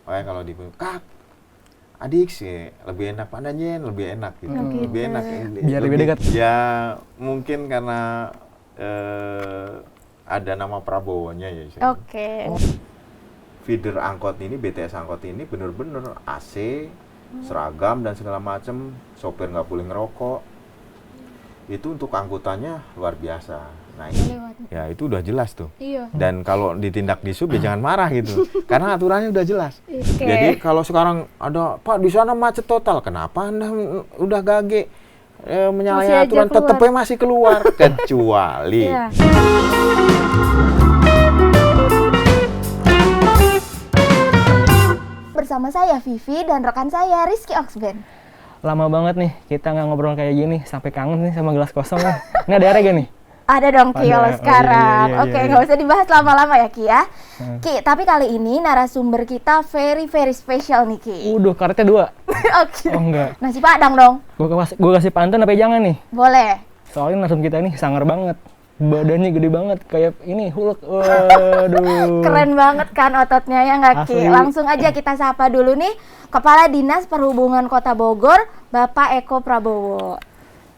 Makanya kalau di Kak, adik sih lebih enak Pak Danjen, lebih enak gitu. Lebih enak. Biar lebih dekat. Ya mungkin karena ada nama Prabowo-nya ya. Oke. Feeder angkot ini, BTS angkot ini bener-bener AC, seragam dan segala macem, sopir nggak boleh ngerokok. Itu untuk angkutannya luar biasa. Nah, ya itu udah jelas tuh. Iya. Dan kalau ditindak di sub ya jangan marah gitu, karena aturannya udah jelas. Oke. Jadi kalau sekarang ada Pak di sana macet total, kenapa Anda udah gage menyalahi Masih aja aturan, keluar. tetepnya masih keluar kecuali. Iya. Bersama saya Vivi dan rekan saya Rizky Oxben. Lama banget nih kita nggak ngobrol kayak gini, sampai kangen nih sama gelas kosong nih. Ini ada airnya gak nih? Ada dong Ki Ada. kalau Oh, sekarang. iya, Oke, iya. nggak usah dibahas lama-lama ya Ki ya. Ki, tapi kali ini narasumber kita very special nih Ki. Karetnya 2. Oke. Oh enggak. Nasi Padang dong. Gue kasih pantun apa jangan nih? Boleh. Soalnya narasumber kita ini sangar banget. Badannya gede banget kayak ini Hulk. Waduh. Keren banget kan ototnya ya nggak Ki? Asli. Langsung aja kita sapa dulu nih Kepala Dinas Perhubungan Kota Bogor, Bapak Eko Prabowo.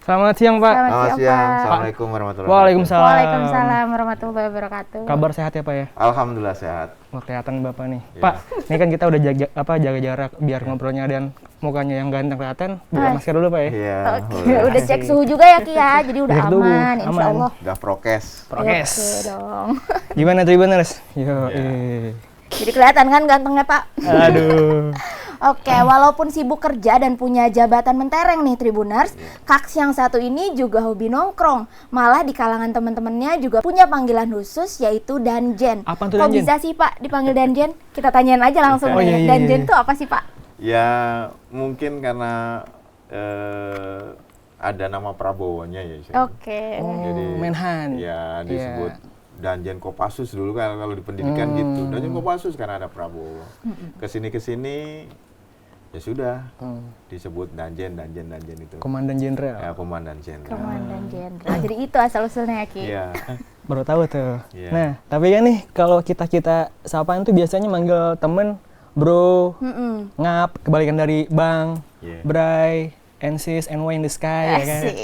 Selamat siang, Pak. Selamat siang. Pak. Assalamualaikum warahmatullahi wabarakatuh. Waalaikumsalam. Waalaikumsalam warahmatullahi wabarakatuh. Kabar sehat ya, Pak ya? Alhamdulillah sehat. Wah, kelihatan Bapak nih. Iya. Pak, ini kan kita udah jaga jarak biar ngobrolnya dan mukanya yang ganteng kelihatan. Buka masker dulu, Pak ya. Iya. Oke, udah cek suhu juga ya Ki ya, jadi udah Cek suhu, aman, insya aman. Allah. Udah prokes. Prokes. Oke dong. Gimana Tribuners? Yo, Jadi kelihatan kan gantengnya Pak. Aduh. Oke, walaupun sibuk kerja dan punya jabatan mentereng nih Tribuners, Kaks yang satu ini juga hobi nongkrong. Malah di kalangan teman-temannya juga punya panggilan khusus yaitu Danjen. Apaan tuh Kok Danjen? bisa sih Pak dipanggil Danjen? Kita tanyain aja langsung Oh, nih. iya, iya, Danjen iya. tuh apa sih Pak? Ya mungkin karena ada nama Prabowo-nya ya. Oke. Jadi Menhan. ya disebut Danjen Kopassus dulu kan kalau di pendidikan gitu. Danjen Kopassus karena ada Prabowo. Kesini ya sudah disebut Danjen itu. Komandan Jenderal. Ya Komandan Jenderal. Komandan Jenderal. Jadi itu asal usulnya ya Ki. Iya. Baru tahu tuh. Iya. Nah, tapi kan nih kalau kita sapaan tuh biasanya manggil temen bro, ngap, kebalikan dari bang, Iya. bray, and sis, and in the sky, ya kan? Asik.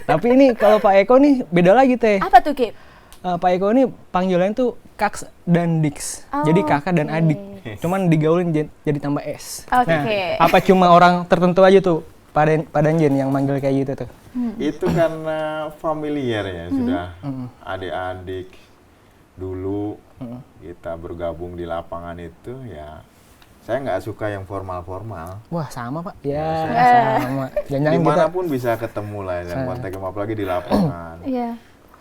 Tapi ini kalau Pak Eko nih beda lagi teh. Apa tuh Ki? Pak Eko ini panggilannya tuh Kaks dan Dix. Jadi kakak dan adik. Cuman digaulin jadi tambah S. Oke. Nah, apa cuma orang tertentu aja tuh Pak Danjen yang manggil kayak gitu tuh? Itu karena familiar ya sudah adik-adik dulu kita bergabung di lapangan itu ya. Saya nggak suka yang formal-formal. Wah, sama Pak. Ya, Saya- sama. Jangan-jangan kita Dimanapun bisa ketemu lah dalam konteks apalagi di lapangan. Iya.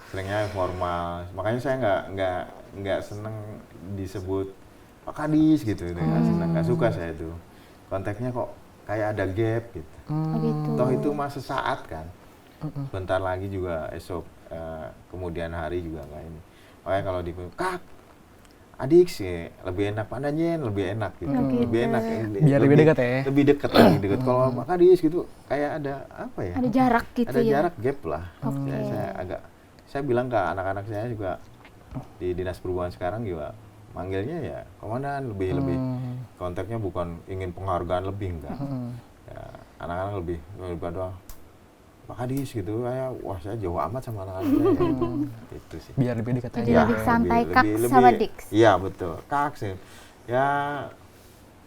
Seringnya formal. Makanya saya nggak seneng disebut Pak Kadis gitu. Nggak seneng, nggak suka saya itu. Konteksnya kok kayak ada gap gitu. Oh gitu. Toh itu mah sesaat kan. Bentar lagi juga esok kemudian hari juga nggak ini. Makanya kalau di Kak, adik sih lebih enak Pak Danjen, lebih enak gitu. Lebih enak. Biar lebih dekat ya. Lebih dekat lagi dekat. Kalau Pak Kadis gitu kayak ada apa ya? Ada jarak gitu Ada ya. jarak gap lah. Saya bilang ke anak-anak saya juga di dinas perhubungan sekarang juga manggilnya ya komandan lebih konteksnya bukan ingin penghargaan lebih enggak. Ya, anak-anak lebih daripada Pak Kadis gitu kayak wah saya jauh amat sama anak-anak saya. Itu sih. biar lebih dekat Jadi aja. lebih santai Kaks sama Dix. Iya betul. Kaks sih. Ya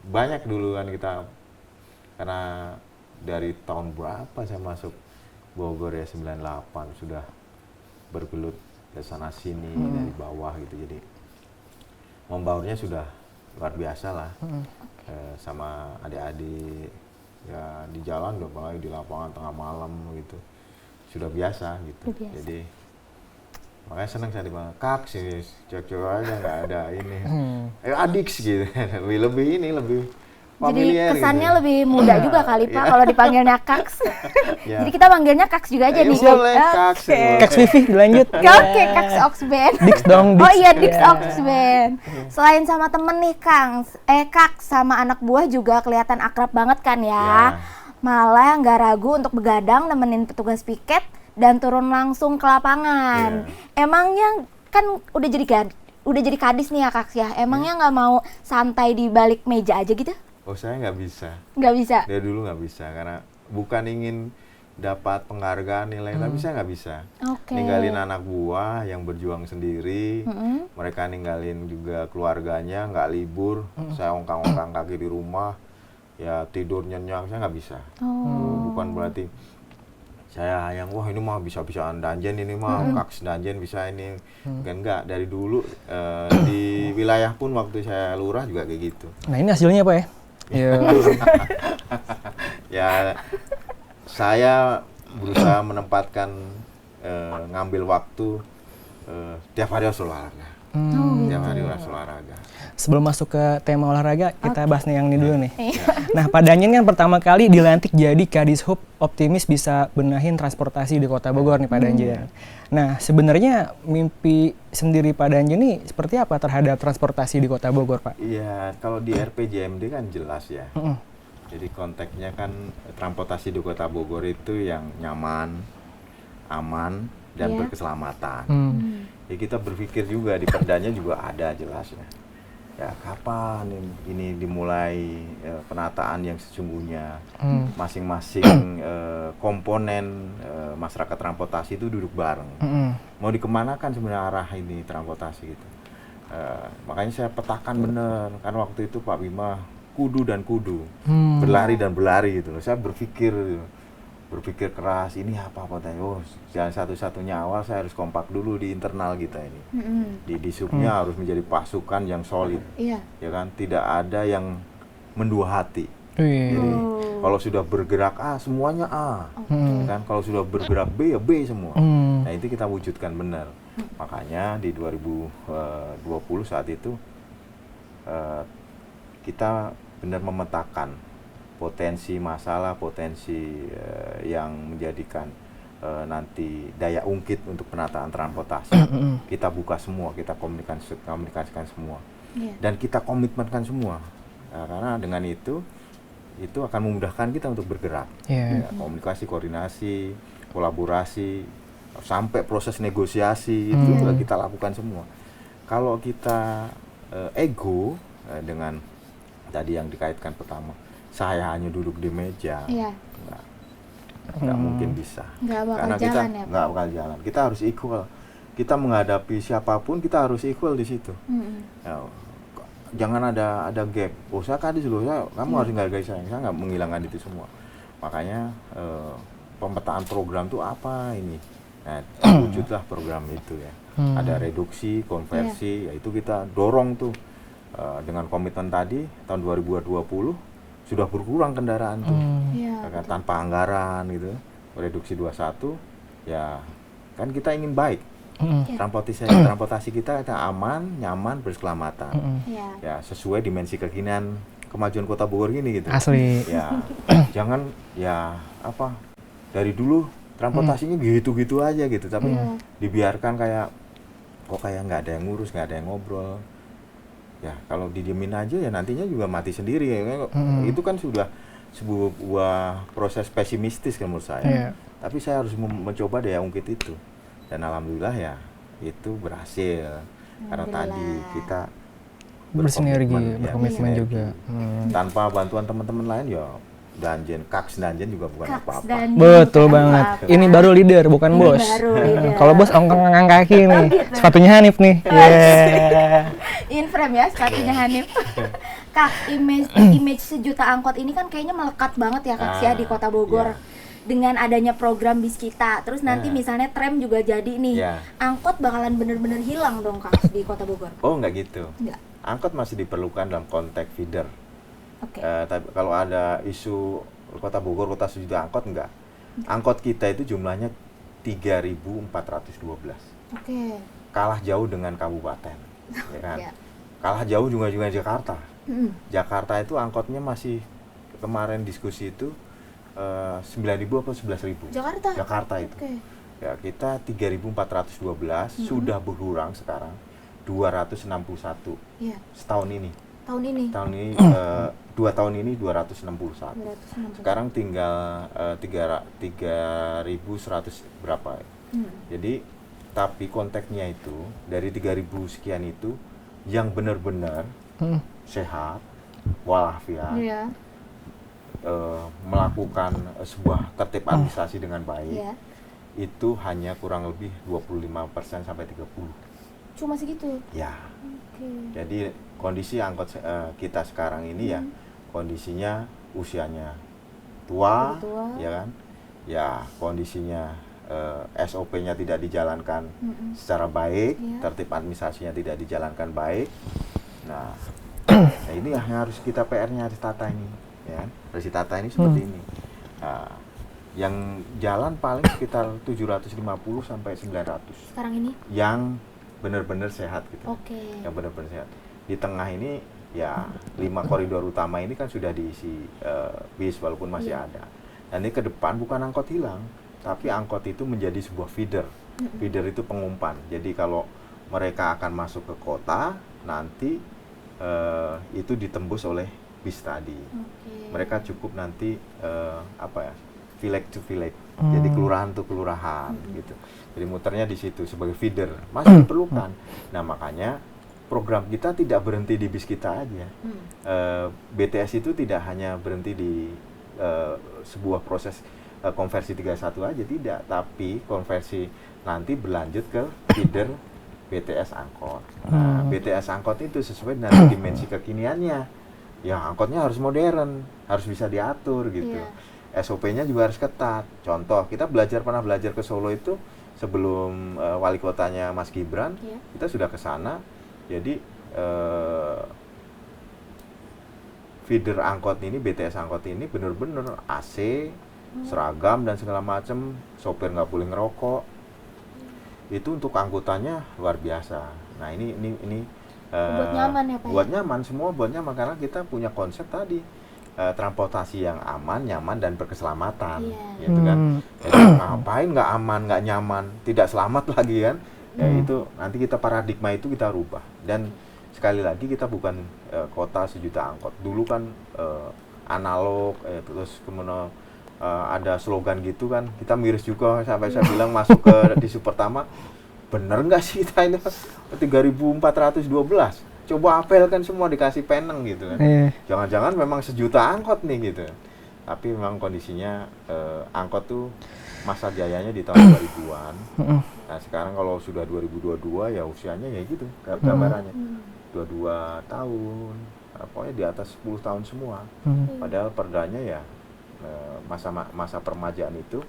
banyak dulu kan kita karena dari tahun berapa saya masuk Bogor ya 98 sudah bergelut ke sana sini dari bawah gitu jadi membaurnya sudah luar biasa lah sama adik-adik ya di jalan udah apalagi di lapangan tengah malam gitu sudah biasa gitu. Udah biasa. Jadi makanya seneng saya dibilang Kak sih cewek-cewek aja nggak ada ini ayo adik gitu lebih ini lebih Jadi familiar kesannya gitu. lebih muda juga kali Pak kalau dipanggilnya Kaks. Ya. Jadi kita manggilnya Kaks juga aja Ayo, nih. boleh, Kaks. Oke. Kaks Vivi dilanjut. Oke, Kaks Oxben. Dix dong, Dix. Oh iya, Dix Ya. Oxben. Selain sama temen nih, Kaks sama anak buah juga kelihatan akrab banget kan ya. Ya. Malah nggak ragu untuk begadang nemenin petugas piket dan turun langsung ke lapangan. Emangnya kan udah jadi udah jadi kadis nih ya Kak ya, emangnya nggak mau santai di balik meja aja gitu? Oh, saya nggak bisa. Nggak bisa? Dari dulu nggak bisa, karena bukan ingin dapat penghargaan nilai, tapi saya nggak bisa. Oke. Ninggalin anak buah yang berjuang sendiri, Mm-mm. mereka ninggalin juga keluarganya, nggak libur, saya ongkang-ongkang kaki di rumah, ya tidur nyenyak, saya nggak bisa. Oh. Bukan berarti saya yang wah ini mah bisa-bisaan dungeon, ini mah kaks dungeon bisa ini. Kan enggak, dari dulu di wilayah pun waktu saya lurah juga kayak gitu. Nah ini hasilnya Pak ya? Ya. Ya saya berusaha menempatkan ngambil waktu tiap hari harus olahraga. Tiap hari harus olahraga. Sebelum masuk ke tema olahraga, kita bahas nih yang ini dulu nih. Nah, Pak Danjen kan pertama kali dilantik jadi Kadishub, optimis bisa benahin transportasi di Kota Bogor nih Pak Danjen. Nah, sebenarnya mimpi sendiri Pak Danjen nih seperti apa terhadap transportasi di Kota Bogor, Pak? Iya, kalau di RPJMD kan jelas ya. Jadi konteksnya kan transportasi di Kota Bogor itu yang nyaman, aman, dan berkeselamatan. Ya kita berpikir juga di perdanya juga ada jelasnya. Ya kapan ini dimulai penataan yang sesungguhnya, masing-masing komponen masyarakat transportasi itu duduk bareng. Mau dikemanakan sebenarnya arah ini transportasi gitu. Makanya saya petakan bener, kan waktu itu Pak Bima kudu dan kudu, berlari dan berlari gitu loh. Saya berpikir keras, ini apa tadi? Oh, jalan satu-satunya awal saya harus kompak dulu di internal kita ini. Di subnya harus menjadi pasukan yang solid. Iya. Ya kan, tidak ada yang mendua hati. Jadi kalau sudah bergerak A semuanya A. Ya kan, kalau sudah bergerak B ya B semua. Nah, itu kita wujudkan benar. Makanya di 2020 saat itu kita benar memetakan potensi masalah, potensi yang menjadikan nanti daya ungkit untuk penataan transportasi. Kita buka semua, kita komunikasikan semua. Dan kita komitmenkan semua. Nah, karena dengan itu akan memudahkan kita untuk bergerak. Ya, komunikasi, koordinasi, kolaborasi, sampai proses negosiasi, itu juga kita lakukan semua. Kalau kita ego dengan tadi yang dikaitkan pertama, saya hanya duduk di meja, nggak mungkin bisa. Nggak bakal Karena jalan kita ya, Pak? nggak bakal jalan. Kita harus equal. Kita menghadapi siapapun kita harus equal di situ. Ya, jangan ada gap. Oh saya kadis loh, kamu harus menghargai saya. Saya nggak menghilangkan itu semua. Makanya pemetaan program itu apa ini? Nah, wujudlah program itu ya. Ada reduksi, konversi, yaitu kita dorong tuh. Dengan komitmen tadi tahun 2020 sudah berkurang kendaraan tuh, tanpa anggaran gitu, reduksi 21, ya kan kita ingin baik, transportasi kita aman, nyaman, berkeselamatan, ya sesuai dimensi kekinian kemajuan Kota Bogor gini gitu. Asli. Ya jangan ya apa dari dulu transportasinya gitu-gitu aja gitu, tapi dibiarkan kayak kok kayak nggak ada yang ngurus, nggak ada yang ngobrol. Ya kalau didiemin aja ya nantinya juga mati sendiri ya. Itu kan sudah sebuah proses pesimistis kan menurut saya. Tapi saya harus mencoba daya ungkit itu. Dan alhamdulillah ya itu berhasil. Karena tadi kita bersinergi, berkomitmen bersinergi. juga. Tanpa bantuan teman-teman lain ya kaks dungeon juga bukan apa-apa. Betul banget. Ini baru leader, bukan bos. Kalau bos ongkang kaki nih. Sepatunya Hanif nih. In frame ya sepatunya Hanif. Kak, image sejuta angkot ini kan kayaknya melekat banget ya Kak ya di Kota Bogor. Dengan adanya program bis kita, terus nanti misalnya tram juga jadi nih, angkot bakalan bener-bener hilang dong Kak di Kota Bogor. Oh nggak gitu. Nggak. Angkot masih diperlukan dalam konteks feeder. Tapi kalau ada isu Kota Bogor, kota sejuta angkot, enggak. Angkot kita itu jumlahnya 3.412. Kalah jauh dengan kabupaten. Ya kan? Kalah jauh juga Jakarta. Jakarta itu angkotnya masih kemarin diskusi itu 9.000 atau 11.000. Jakarta itu. Ya, kita 3.412 sudah berkurang sekarang 261 setahun ini. Tahun ini 2 tahun ini 261. Sekarang tinggal 3.100 berapa. Jadi Tapi konteksnya itu dari 3.000 sekian itu yang benar-benar sehat, walafiat, Iya. melakukan sebuah tertib administrasi dengan baik, Iya. itu hanya kurang lebih 25% sampai 30%. Cuma segitu. Ya. Oke. Jadi kondisi angkot kita sekarang ini ya kondisinya usianya tua, Udah tua. ya kan? Ya kondisinya SOP-nya tidak dijalankan secara baik, Iya. tertib administrasinya tidak dijalankan baik. Nah, nah ini yang harus kita PR-nya harus tata ini, ya kan? Harus ditata ini seperti ini. Nah, yang jalan paling sekitar 750 sampai 900 Sekarang ini. yang benar-benar sehat gitu. Oke. Yang benar-benar sehat. Di tengah ini ya 5 koridor utama ini kan sudah diisi bis walaupun masih Iya. ada. Dan ini ke depan bukan angkot hilang, tapi angkot itu menjadi sebuah feeder. Feeder itu pengumpan. Jadi kalau mereka akan masuk ke kota, nanti itu ditembus oleh bis tadi. Oke. Mereka cukup nanti village to village. Jadi kelurahan to kelurahan gitu. Jadi muternya di situ sebagai feeder. Masih diperlukan. Nah, makanya program kita tidak berhenti di bis kita aja. BTS itu tidak hanya berhenti di sebuah proses konversi 31 aja, tidak, tapi konversi nanti berlanjut ke feeder BTS angkot. Nah, BTS angkot itu sesuai dengan dimensi kekiniannya. Ya, angkotnya harus modern, harus bisa diatur gitu. Iya. SOP-nya juga harus ketat. Contoh, kita pernah belajar ke Solo itu sebelum wali kotanya Mas Gibran, Iya. kita sudah ke sana. Jadi feeder angkot ini, BTS angkot ini benar-benar AC, seragam dan segala macam, sopir nggak boleh ngerokok. Itu untuk angkutannya luar biasa. Nah ini Buat nyaman ya Pak? buat nyaman, semua buat nyaman karena kita punya konsep tadi transportasi yang aman, nyaman dan berkeselamatan, Iya. gitu kan. Jadi ngapain nggak aman, nggak nyaman, tidak selamat lagi kan? Ya itu nanti kita paradigma itu kita rubah. Dan sekali lagi kita bukan kota sejuta angkot. Dulu kan analog, terus kemudian ada slogan gitu kan, kita miris juga sampai saya bilang masuk ke di Supertama, bener nggak sih kita ini 3.412, coba apelkan semua dikasih peneng gitu kan, jangan-jangan memang sejuta angkot nih gitu, tapi memang kondisinya angkot tuh masa jayanya di tahun 2000-an, nah sekarang kalau sudah 2022 ya usianya ya gitu gambarannya, 22 tahun, pokoknya di atas 10 tahun semua, padahal perdanya ya masa permajaan itu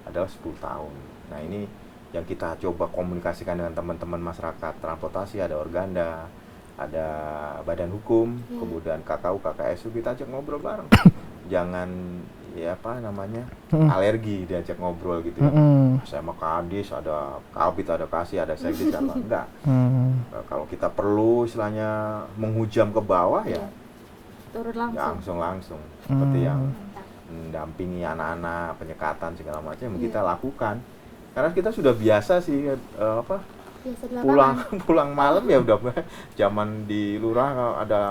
adalah 10 tahun. Nah ini yang kita coba komunikasikan dengan teman-teman masyarakat transportasi, ada Organda, ada Badan Hukum, kemudian KKU, KKSU, kita ajak ngobrol bareng. Jangan ya apa namanya alergi diajak ngobrol gitu ya. Saya mau Kadis, ada Kabit, ada Kasih, ada Sekdis, apa enggak. Kalau kita perlu istilahnya menghujam ke bawah ya turun langsung seperti yang mendampingi anak-anak, penyekatan segala macam kita lakukan. Karena kita sudah biasa sih pulang malam ya udah zaman di lurah kalau ada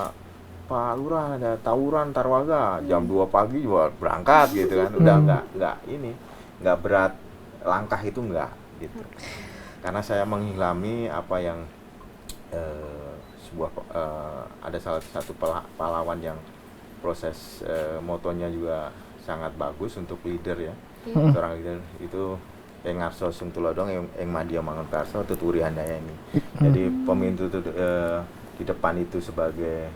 Pak Lurah ada tawuran Tarwaga jam 2 pagi juga berangkat gitu kan. Udah enggak berat langkah itu enggak gitu. Karena saya menghilami apa yang ada salah satu pahlawan yang proses motonya juga sangat bagus untuk leader ya. Seorang leader itu Engarso Sungtulodong yang Madia Mangun Karso tuturi handaya ini. Jadi pemimpin di depan itu sebagai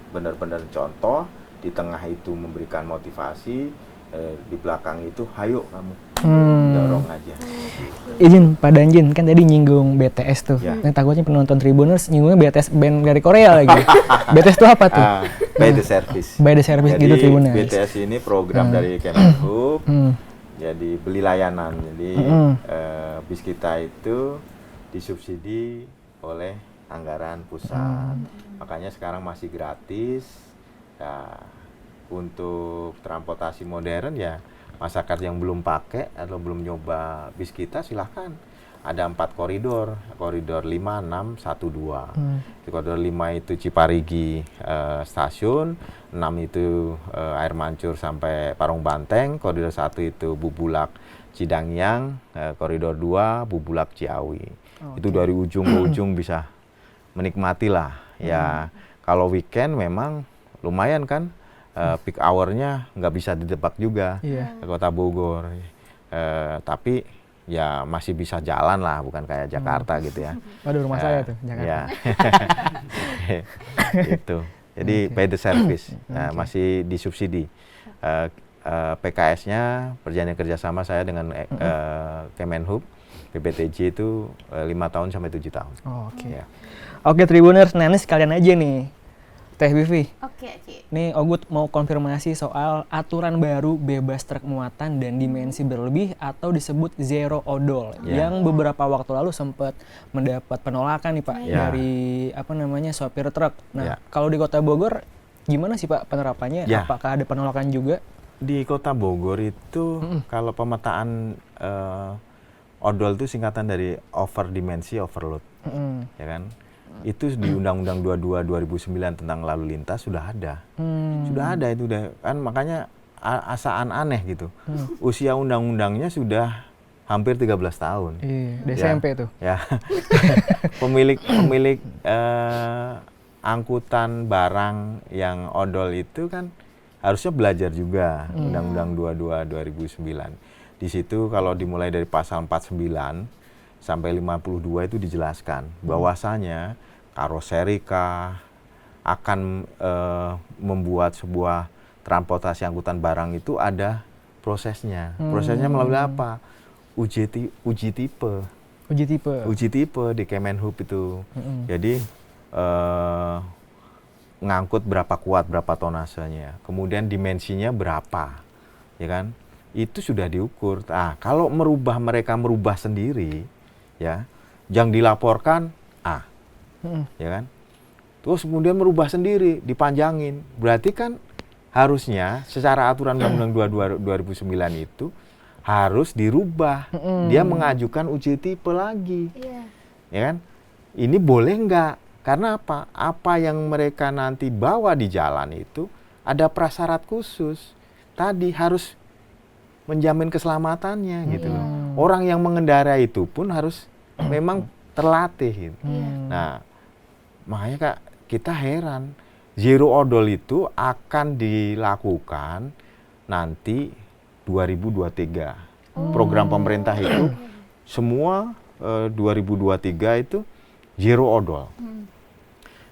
benar-benar contoh, di tengah itu memberikan motivasi, di belakang itu hayo kamu dorong aja. Izin Pak Danjen, kan tadi nyinggung BTS tuh. Nah, takutnya penonton Tribuners nyinggungnya BTS band dari Korea lagi. BTS itu apa tuh? By the service. By the service Jadi, gitu Tribuners. BTS ini program dari Kemenhub. Jadi beli layanan. Jadi bis kita itu disubsidi oleh anggaran pusat. Makanya sekarang masih gratis. Ya, untuk transportasi modern ya masyarakat yang belum pakai atau belum nyoba bis kita silahkan ada 4 koridor, koridor 5, 6, 1, 2. Di koridor 5 itu Ciparigi stasiun, 6 itu Air Mancur sampai Parung Banteng, koridor 1 itu Bubulak Cidangyang, koridor 2 Bubulak Ciawi. Itu dari ujung ke ujung bisa menikmati lah. Ya kalau weekend memang lumayan kan, peak hour-nya nggak bisa ditebak juga ke Kota Bogor. Tapi ya masih bisa jalan lah, bukan kayak Jakarta gitu ya. Waduh, rumah saya tuh, Jakarta. Ya. Itu. Jadi pay the service, masih disubsidi. PKS-nya perjanjian kerjasama saya dengan Kemenhub, PPTJ itu 5 tahun sampai 7 tahun. Oke. Ya. Oke Tribuners, nah ini sekalian aja nih. Teh Vivi. Oke, Ci. Nih Ogut mau konfirmasi soal aturan baru bebas truk muatan dan dimensi berlebih atau disebut zero odol yang beberapa waktu lalu sempat mendapat penolakan nih Pak dari sopir truk. Nah, kalau di Kota Bogor gimana sih Pak penerapannya? Apakah ada penolakan juga? Di Kota Bogor itu kalau pemetaan odol itu singkatan dari over dimensi overload. Ya kan? Itu di Undang-Undang 22 2009 tentang lalu lintas sudah ada. Sudah ada itu kan, makanya asaan aneh gitu. Usia undang-undangnya sudah hampir 13 tahun. Iya, SMP tuh. Ya. Pemilik angkutan barang yang odol itu kan harusnya belajar juga Undang-Undang 22 2009. Di situ kalau dimulai dari pasal 49 sampai 52 itu dijelaskan bahwasanya karoseri akan membuat sebuah transportasi angkutan barang itu ada prosesnya. Prosesnya melalui apa? Uji tipe. Uji tipe di Kemenhub itu. Jadi ngangkut berapa kuat, berapa tonasenya, kemudian dimensinya berapa, ya kan? Itu sudah diukur. Ah, kalau mereka merubah sendiri, ya, yang dilaporkan ya kan? Terus kemudian merubah sendiri, dipanjangin. Berarti kan harusnya secara aturan Undang-Undang 2009 itu harus dirubah. Dia mengajukan uji tipe lagi. Ya kan? Ini boleh nggak? Karena apa? Apa yang mereka nanti bawa di jalan itu ada prasyarat khusus. Tadi harus menjamin keselamatannya gitu loh. Orang yang mengendarai itu pun harus memang terlatih gitu. Nah, makanya Kak, kita heran. Zero odol itu akan dilakukan nanti 2023. Program pemerintah itu semua 2023 itu zero odol.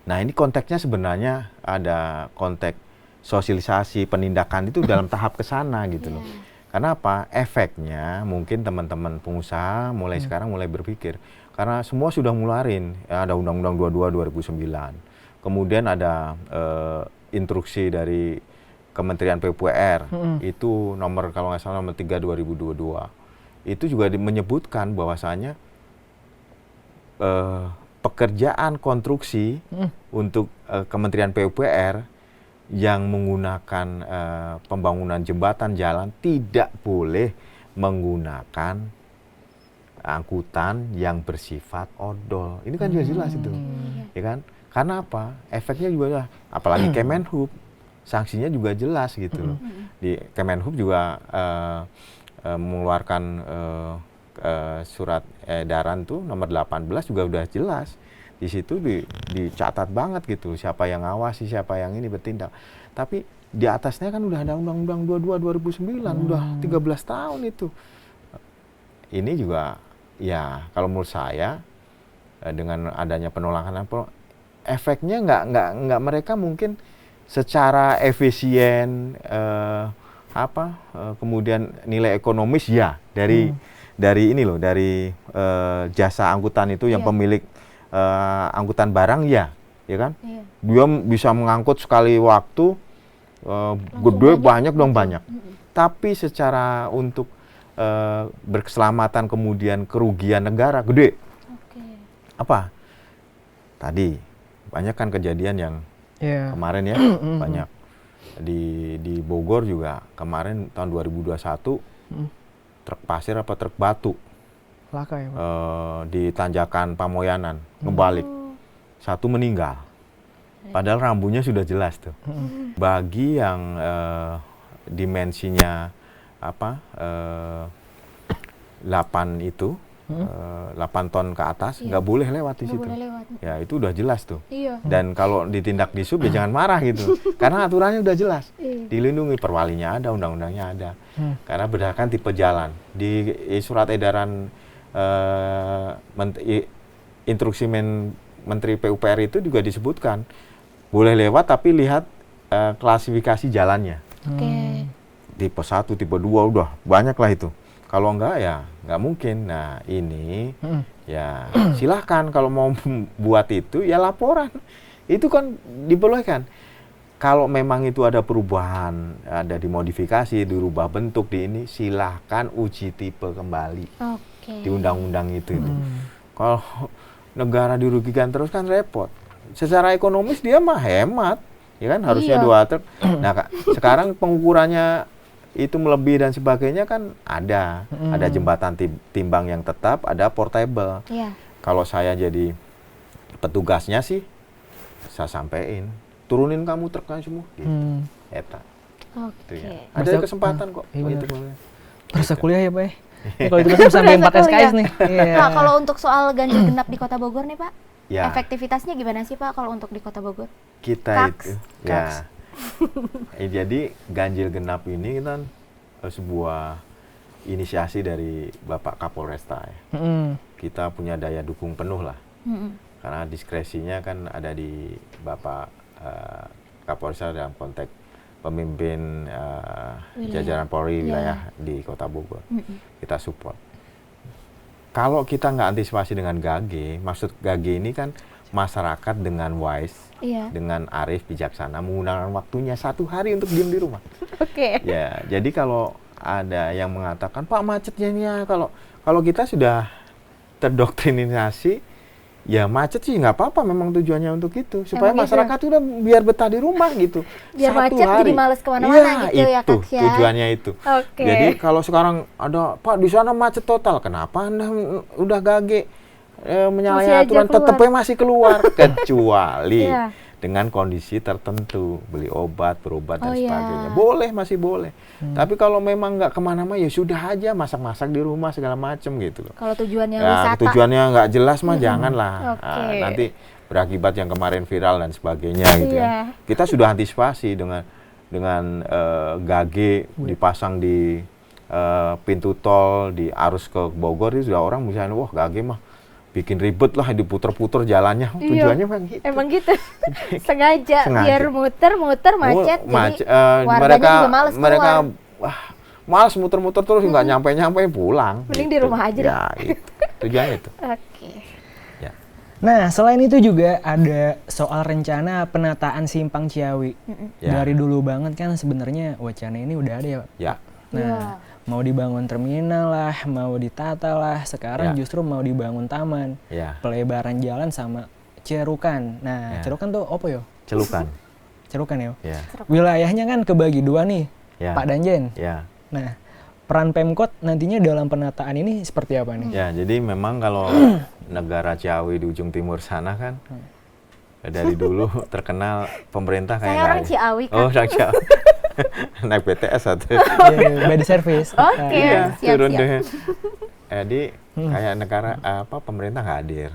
Nah, ini konteksnya sebenarnya ada konteks sosialisasi, penindakan itu dalam tahap ke sana gitu loh. Karena apa? Efeknya mungkin teman-teman pengusaha mulai sekarang mulai berpikir. Karena semua sudah ngeluarin, ya, ada Undang-Undang 22 2009. Kemudian ada instruksi dari Kementerian PUPR, itu nomor kalau nggak salah nomor 3 2022. Itu juga menyebutkan bahwasanya pekerjaan konstruksi untuk Kementerian PUPR yang menggunakan pembangunan jembatan jalan tidak boleh menggunakan angkutan yang bersifat odol. Ini kan juga jelas itu, ya kan? Karena apa? Efeknya juga, apalagi Kemenhub, sanksinya juga jelas gitu loh. Di Kemenhub juga mengeluarkan surat edaran tuh nomor 18 juga udah jelas. Di situ dicatat banget gitu siapa yang ngawasi, siapa yang ini bertindak. Tapi di atasnya kan udah ada Undang-Undang 22 2009, udah 13 tahun itu. Ini juga ya kalau menurut saya dengan adanya penolakan efeknya nggak mereka mungkin secara efisien kemudian nilai ekonomis ya dari ini loh, dari jasa angkutan itu yang pemilik angkutan barang ya kan? Dia bisa mengangkut sekali waktu gede banyak dong banyak. Tapi secara untuk berkeselamatan kemudian kerugian negara gede. Apa? Tadi banyak kan kejadian yang kemarin ya banyak di Bogor juga kemarin tahun 2021 truk pasir apa truk batu Laka ya, Pak? Di tanjakan Pamoyanan, ngebalik. Satu meninggal. Padahal rambunya sudah jelas tuh. Bagi yang dimensinya 8 itu, 8 ton ke atas, nggak boleh lewat di situ. Ya itu udah jelas tuh. Iya. Dan kalau ditindak di sub ya jangan marah gitu. Karena aturannya udah jelas. Dilindungi, perwalinya ada, undang-undangnya ada. Karena berdasarkan tipe jalan. Di surat edaran instruksi Menteri PUPR itu juga disebutkan boleh lewat tapi lihat klasifikasi jalannya. Oke. Tipe 1, tipe 2 udah banyak lah itu. Kalau enggak ya nggak mungkin. Nah ini ya silahkan kalau mau buat itu ya laporan. Itu kan diperbolehkan. Kalau memang itu ada perubahan, ada dimodifikasi, dirubah bentuk di ini, silahkan uji tipe kembali. Oke. Di undang-undang itu. Kalau negara dirugikan terus kan repot. Secara ekonomis dia mah hemat, ya kan harusnya 2 truk. Nah sekarang pengukurannya itu melebihi dan sebagainya kan ada jembatan timbang yang tetap, ada portable. Iya. Kalau saya jadi petugasnya sih, saya sampein, turunin kamu truknya semua. Gitu. Eta. Oke. Itu ya. Ada kesempatan kok. Iya, Itu Perasa kuliah ya, Pak? Kalau itu kan sampai 4 SKS nih. Iya. Pak, kalau untuk soal ganjil genap di Kota Bogor nih, Pak, Ya. efektivitasnya gimana sih, Pak, kalau untuk di Kota Bogor? Kita Kaks. itu ya. Jadi ganjil genap ini kan sebuah inisiasi dari Bapak Kapolresta ya. Kita punya daya dukung penuh lah. Karena diskresinya kan ada di Bapak Kapolresta dalam konteks pemimpin jajaran Polri wilayah di Kota Bogor. Kita support. Kalau kita nggak antisipasi dengan GAG, maksud GAG ini kan masyarakat dengan wise, dengan arif, bijaksana, menggunakan waktunya 1 hari untuk diam di rumah. Oke. Ya, jadi kalau ada yang mengatakan, Pak macetnya ini ya, kalau kita sudah terdoktrinasi, ya macet sih nggak apa-apa, memang tujuannya untuk itu, supaya Emang masyarakat udah biar betah di rumah gitu. Biar 1 macet hari. jadi males kemana-mana gitu ya, itu Kak, ya. tujuannya itu. Oke. Jadi kalau sekarang ada, Pak di sana macet total, kenapa Anda udah GAG menyalahi Masih aja aturan, keluar. tetep masih keluar, kecuali Iya. dengan kondisi tertentu, beli obat, berobat dan Oh, iya. sebagainya. Boleh, masih boleh. Tapi kalau memang nggak kemana-mana, ya sudah aja masak-masak di rumah segala macem gitu loh. Kalau tujuannya Ya, wisata. tujuannya nggak jelas mah janganlah. Oke. Nanti berakibat yang kemarin viral dan sebagainya gitu Iya. kan. Kita sudah antisipasi dengan GAG dipasang di pintu tol, di arus ke Bogor itu sudah orang misalnya, wah GAG mah bikin ribet lah, diputer-puter jalannya. Tujuannya memang gitu. Emang gitu. Sengaja biar muter-muter macet, jadi warganya juga males keluar. Males muter-muter terus nggak nyampe-nyampe pulang. Mending di rumah aja deh. Ya, gitu. Tujuannya itu. Oke. Ya. Nah, selain itu juga ada soal rencana penataan Simpang Ciawi. Ya. Dari dulu banget kan sebenarnya wacana ini udah ada ya, Pak? Ya. Nah, mau dibangun terminal lah, mau ditata lah, sekarang Ya. justru mau dibangun taman. Ya. Pelebaran jalan sama cerukan. Nah, Ya. cerukan tuh apa yo? Celukan. Cerukan ya. Ya. Wilayahnya kan kebagi 2 nih, Ya. Pak Danjen. Ya. Nah, peran Pemkot nantinya dalam penataan ini seperti apa nih? Ya, jadi memang kalau negara Ciawi di ujung timur sana kan dari dulu terkenal pemerintah kayak Saya orang Ciawi, Kak. Oh, orang Ciawi. Naik BTS atau By the service. Oke. iya, siap, turun siap. deh. Jadi kayak negara pemerintah nggak hadir.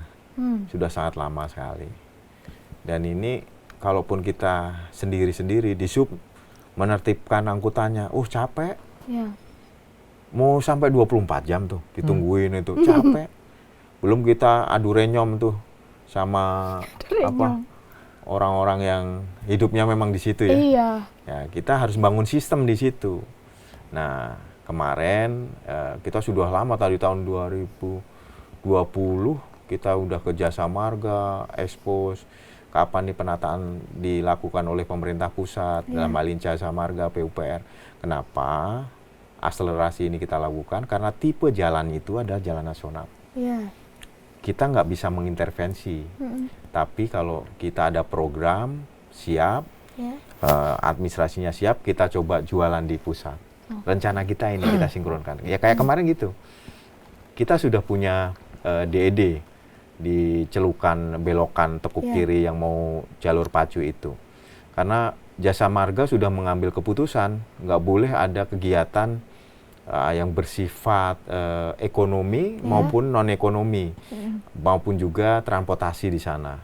Sudah sangat lama sekali. Dan ini kalaupun kita sendiri-sendiri di sub menertibkan angkutannya, capek. Ya. Mau sampai 24 jam tuh ditungguin itu, capek. Belum kita adu renyom tuh sama orang-orang yang hidupnya memang di situ ya. Iya. Ya, kita harus bangun sistem di situ. Nah, kemarin kita sudah lama tadi tahun 2020 kita udah ke Jasa Marga, expose kapan nih penataan dilakukan oleh pemerintah pusat dalam hal ini Jasa Marga, PUPR. Kenapa akselerasi ini kita lakukan? Karena tipe jalan itu adalah jalan nasional. Iya. Kita nggak bisa mengintervensi. Tapi kalau kita ada program siap, administrasinya siap, kita coba jualan di pusat. Rencana kita ini kita sinkronkan. Ya kayak kemarin gitu. kita sudah punya DED di celukan belokan tekuk kiri yang mau jalur pacu itu. Karena Jasa Marga sudah mengambil keputusan nggak boleh ada kegiatan yang bersifat ekonomi maupun non ekonomi, maupun juga transportasi di sana,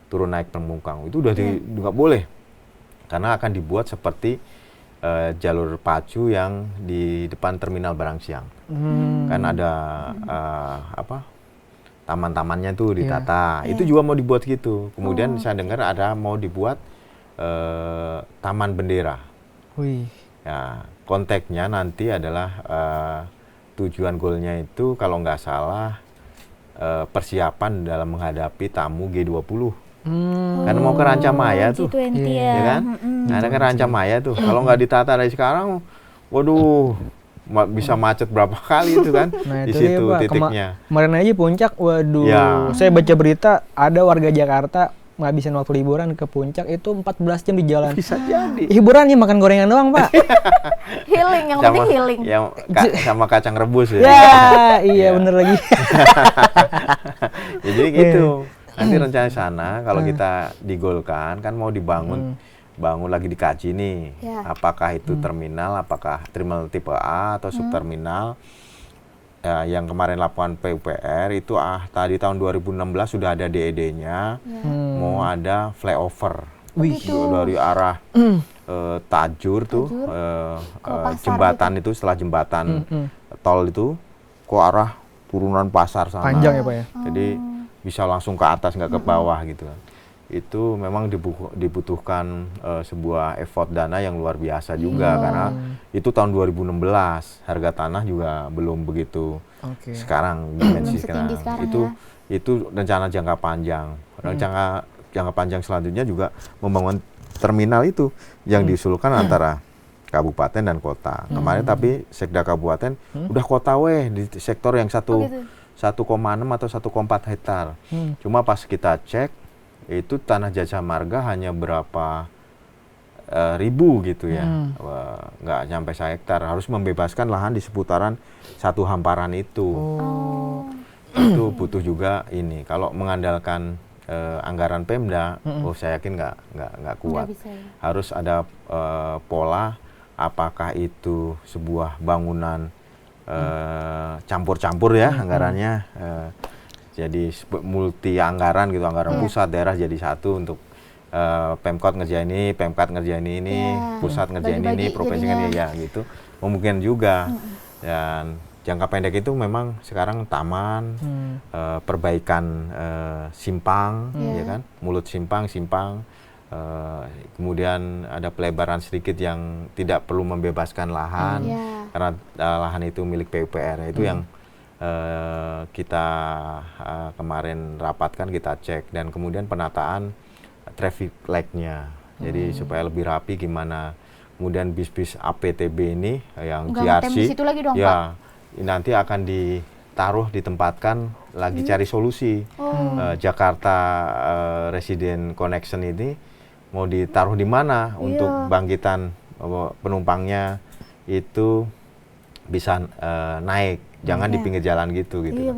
turun naik penumpang itu udah nggak boleh, karena akan dibuat seperti jalur pacu yang di depan terminal barang siang. Kan ada taman-tamannya tuh ditata, itu juga mau dibuat gitu. Kemudian saya dengar ada mau dibuat taman bendera. Wih. Ya, konteksnya nanti adalah tujuan goalnya itu kalau nggak salah persiapan dalam menghadapi tamu G20. Karena mau ke Rancamaya tuh, G20 ya kan? Ada ke Rancamaya tuh. Kalau nggak ditata dari sekarang, waduh, bisa macet berapa kali itu kan? Nah, di itu situ dia, Pak. titiknya. Kemarin aja Puncak, waduh. Ya. Saya baca berita ada warga Jakarta ngabisin waktu liburan ke Puncak itu 14 jam di jalan. Bisa jadi. Hiburannya makan gorengan doang, Pak. Healing, yang penting healing. Sama kacang rebus ya. Iya bener lagi. Ya, jadi gitu. Nanti rencana sana kalau kita digolkan kan mau dibangun lagi dikaji nih. Apakah itu terminal, apakah terminal tipe A atau subterminal. Ya, yang kemarin laporan PUPR itu tadi tahun 2016 sudah ada DED-nya. Mau ada flyover dari arah Tajur tuh jembatan gitu. Itu setelah jembatan tol itu ke arah turunan pasar sana. Panjang ya, Pak ya. Jadi bisa langsung ke atas nggak ke bawah gitu kan. Itu memang dibutuhkan sebuah effort dana yang luar biasa juga karena itu tahun 2016 harga tanah juga belum begitu sekarang dimensi sekarang. Itu rencana jangka panjang. Rencana jangka panjang selanjutnya juga membangun terminal itu yang diusulkan antara kabupaten dan kota. Kemarin tapi Sekda kabupaten udah kota di sektor yang 1,6 atau 1,4 hektar. Cuma pas kita cek itu tanah Jasa Marga hanya berapa ribu gitu ya, nggak sampai 1 hektar. Harus membebaskan lahan di seputaran satu hamparan itu. Itu butuh juga ini. Kalau mengandalkan anggaran Pemda, saya yakin nggak kuat. Harus ada pola. Apakah itu sebuah bangunan campur-campur ya anggarannya. Jadi multi anggaran gitu, anggaran pusat daerah jadi satu untuk Pemkot ngerjain ini, Pemkat ngerjain ini, pusat ngerjain ini, provinsi ngerjain ya gitu. Mungkin juga. Dan jangka pendek itu memang sekarang taman, perbaikan simpang, ya kan, mulut simpang, kemudian ada pelebaran sedikit yang tidak perlu membebaskan lahan karena lahan itu milik PUPR. Itu yang kita kemarin rapatkan, kita cek, dan kemudian penataan traffic light-nya. Jadi supaya lebih rapi gimana. Kemudian bis-bis APTB ini yang GRC ya nanti akan ditempatkan lagi cari solusi. Jakarta Resident Connection ini mau ditaruh di mana untuk bangkitan penumpangnya itu bisa naik. Jangan di pinggir jalan gitu. Iya,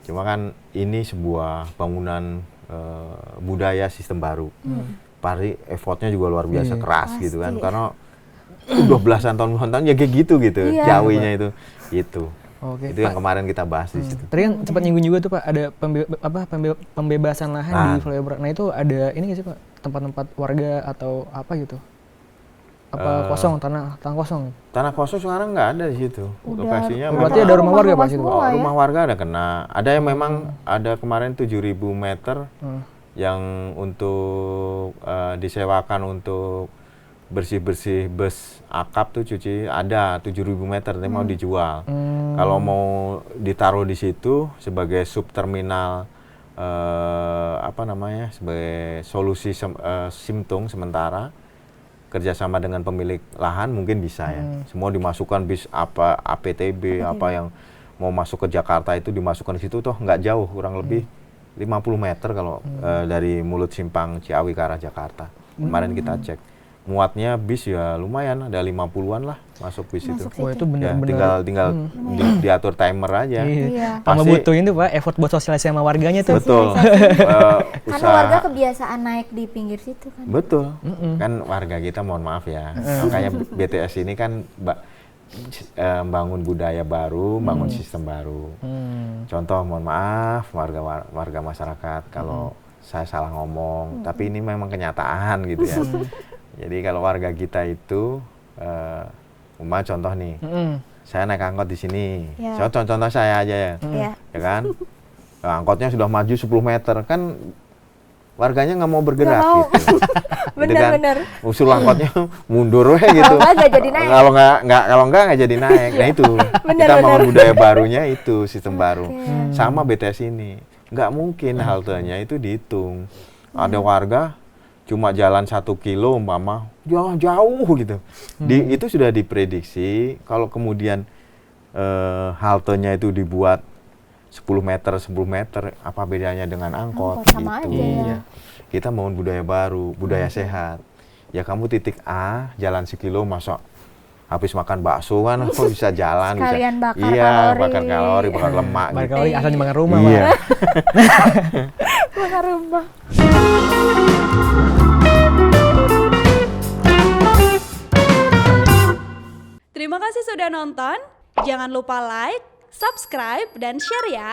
cuma kan ini sebuah bangunan budaya sistem baru. Pari effortnya juga luar biasa keras gitu kan, karena udah belasan tahun ya kayak gitu Jawinya itu. Itu yang kemarin kita bahas di situ. Tadi kan sempat nyinggung juga tuh Pak, ada pembebasan lahan di flyover. Nah itu ada ini nggak sih Pak, tempat-tempat warga atau apa gitu? Apa kosong, tanah kosong? Tanah kosong sekarang nggak ada di situ. Lokasinya berarti ada rumah warga Pak situ? Rumah warga ada kena. Ada yang memang ada kemarin 7.000 meter yang untuk disewakan untuk bersih-bersih bus akap tuh cuci, ada 7.000 meter tapi mau dijual. Kalau mau ditaruh di situ sebagai subterminal sebagai solusi simtung sementara, kerjasama dengan pemilik lahan mungkin bisa ya. Semua dimasukkan bis APTB yang mau masuk ke Jakarta itu dimasukkan di situ toh nggak jauh, kurang lebih 50 meter kalau dari mulut simpang Ciawi ke arah Jakarta. Kemarin kita cek muatnya bis ya lumayan, ada 50-an lah. masuk bis itu. Masuk Wah, itu Ya, benar-benar tinggal diatur timer aja. Iya. Sama Pasti- butuh ini Pak, effort buat sosialisasi sama warganya tuh. Betul. Karena warga kebiasaan naik di pinggir situ kan. Betul. Kan warga kita mohon maaf ya. Makanya BTS ini kan bangun budaya baru, bangun sistem baru. Contoh mohon maaf warga masyarakat kalau saya salah ngomong, tapi ini memang kenyataan gitu ya. Jadi kalau warga kita itu contoh nih. Saya naik angkot di sini. Ya. Contoh saya aja ya. Iya. Ya kan? Nah, angkotnya sudah maju 10 meter kan warganya nggak mau bergerak Nggak mau. gitu. Bener-bener. Usul angkotnya mundur weh gitu. Kalau nggak jadi naik. Kalau nggak jadi naik. Nah itu kita bangun budaya barunya itu sistem baru. Sama BTS ini nggak mungkin haltenya itu dihitung. Ada warga cuma jalan 1 kilo umpama jauh gitu. Itu sudah diprediksi kalau kemudian haltenya itu dibuat 10 meter, apa bedanya dengan angkot sama gitu. aja ya. Iya. Kita bangun budaya baru, budaya sehat. Ya kamu titik A, jalan sekilo, masa habis makan bakso kan kok bisa jalan. Sekalian bisa. bakar Iya, kalori. bakar kalori, bakar lemak Bakar gitu. kalori asal dimakan rumah Iya. Pak. Bakar rumah. Terima kasih sudah nonton. Jangan lupa like, subscribe, dan share ya.